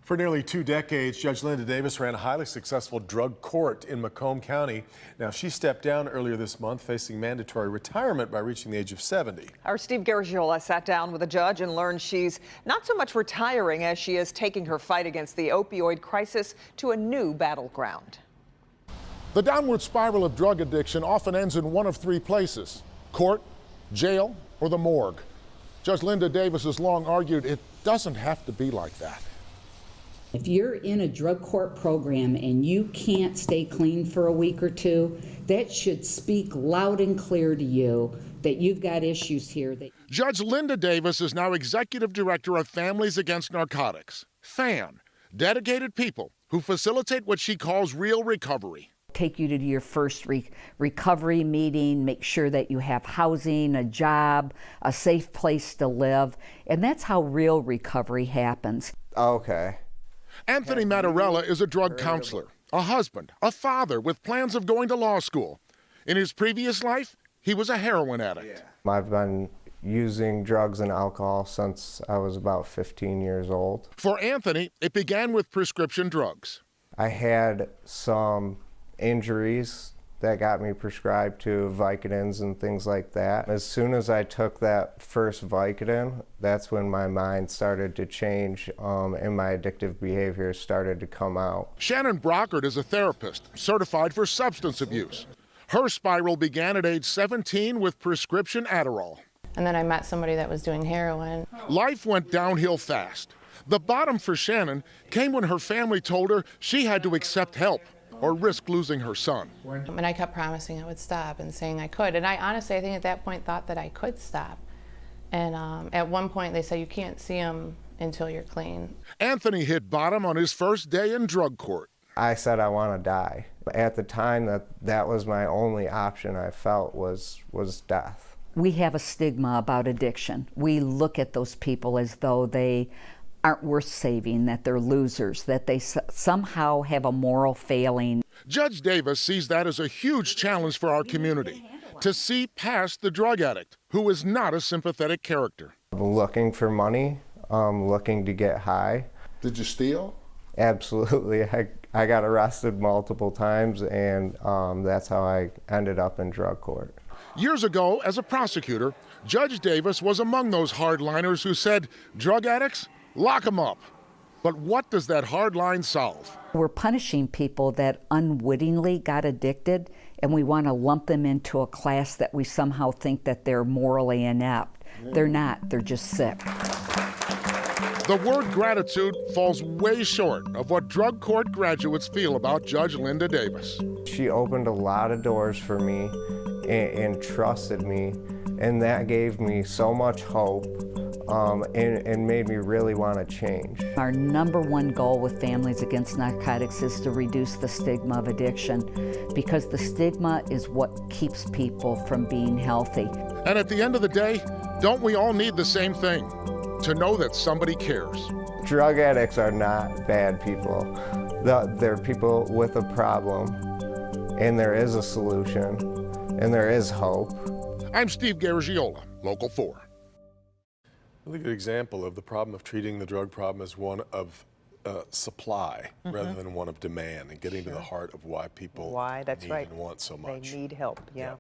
For nearly 2 decades, Judge Linda Davis ran a highly successful drug court in Macomb County. Now, she stepped down earlier this month, facing mandatory retirement by reaching the age of 70. Our Steve Garagiola sat down with a judge and learned she's not so much retiring as she is taking her fight against the opioid crisis to a new battleground. The downward spiral of drug addiction often ends in one of 3 places: court, jail, or the morgue. Judge Linda Davis has long argued it doesn't have to be like that. If you're in a drug court program and you can't stay clean for a week or 2, that should speak loud and clear to you that you've got issues here. Judge Linda Davis is now executive director of Families Against Narcotics, FAN, dedicated people who facilitate what she calls real recovery. Take you to your first recovery meeting, make sure that you have housing, a job, a safe place to live, and that's how real recovery happens. Okay. Anthony Mattarella is a drug counselor, a husband, a father with plans of going to law school. In his previous life, he was a heroin addict. I've been using drugs and alcohol since I was about 15 years old. For Anthony, it began with prescription drugs. I had some injuries that got me prescribed to Vicodins and things like that. As soon as I took that first Vicodin, that's when my mind started to change and my addictive behavior started to come out. Shannon Brockert is a therapist, certified for substance abuse. Her spiral began at age 17 with prescription Adderall. And then I met somebody that was doing heroin. Life went downhill fast. The bottom for Shannon came when her family told her she had to accept help or risk losing her son. And I kept promising I would stop and saying I could. And I honestly, I think at that point thought that I could stop. And at one point they said you can't see him until you're clean. Anthony hit bottom on his first day in drug court. I said I want to die. At the time that was my only option I felt was death. We have a stigma about addiction. We look at those people as though they aren't worth saving, that they're losers, that they somehow have a moral failing. Judge Davis sees that as a huge challenge for our community, to see past the drug addict, who is not a sympathetic character. Looking for money, looking to get high. Did you steal? Absolutely. I got arrested multiple times, and that's how I ended up in drug court. Years ago, as a prosecutor, Judge Davis was among those hardliners who said, drug addicts, lock them up. But what does that hard line solve? We're punishing people that unwittingly got addicted, and we want to lump them into a class that we somehow think that they're morally inept. They're not, they're just sick. The word gratitude falls way short of what drug court graduates feel about Judge Linda Davis. She opened a lot of doors for me and trusted me, and that gave me so much hope. And made me really want to change. Our #1 goal with Families Against Narcotics is to reduce the stigma of addiction, because the stigma is what keeps people from being healthy. And at the end of the day, don't we all need the same thing? To know that somebody cares. Drug addicts are not bad people. They're people with a problem, and there is a solution, and there is hope. I'm Steve Garagiola, Local 4. A really good example of the problem of treating the drug problem as one of supply rather than one of demand, and getting to the heart of why people need and want so much. They need help, yeah.